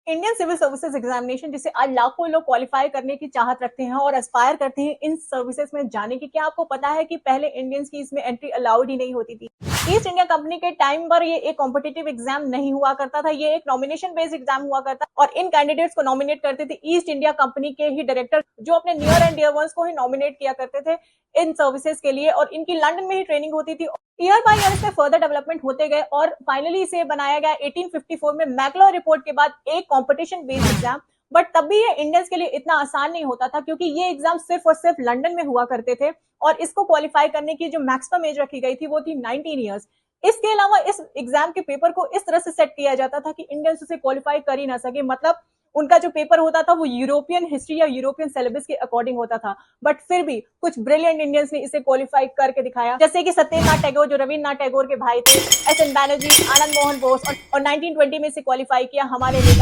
Indian civil services examination जिसे आज लाखों लोग क्वालिफाई करने की चाहत रखते हैं और एस्पायर करते हैं इन सर्विसेज में जाने की। क्या आपको पता है कि पहले इंडियंस की इसमें एंट्री अलाउड ही नहीं होती थी। ईस्ट इंडिया कंपनी के टाइम पर ये एक कॉम्पिटिटिव एग्जाम नहीं हुआ करता था, ये एक नॉमिनेशन बेस्ड एग्जाम हुआ करता और इन कैंडिडेट्स को नॉमिनेट करते थे ईस्ट इंडिया कंपनी के ही डायरेक्टर, जो अपने नियर एंड डियर वंस को ही नॉमिनेट किया करते थे इन सर्विसेज के लिए। और इनकी लंदन में ही ट्रेनिंग होती थी। ईयर बाय ईयर इसमें फर्दर डेवलपमेंट होते गए और फाइनली इसे बनाया गया 1854 में मैकलॉ रिपोर्ट के बाद एक कंपटीशन बेस्ड एग्जाम। बट तब भी ये इंडियंस के लिए इतना आसान नहीं होता था, क्योंकि ये एग्जाम सिर्फ और सिर्फ लंदन में हुआ करते थे और इसको क्वालिफाई करने की जो मैक्सिमम एज रखी गई थी वो थी 19 ईयर्स। इसके अलावा इस एग्जाम के पेपर को इस तरह से सेट किया जाता था कि इंडियंस उसे क्वालिफाई कर ही ना सके। मतलब उनका जो पेपर होता था वो यूरोपियन हिस्ट्री या यूरोपियन सिलेबस के अकॉर्डिंग होता था, बट फिर भी कुछ ब्रिलियंट इंडियंस ने इसे क्वालिफाई करके दिखाया, जैसे कि सत्येंद्रनाथ टैगोर जो रविन्द्रनाथ टैगोर के भाई थे, एस एन बैनर्जी, आनंद मोहन बोस और 1920 में इसे क्वालिफाई किया हमारे नेता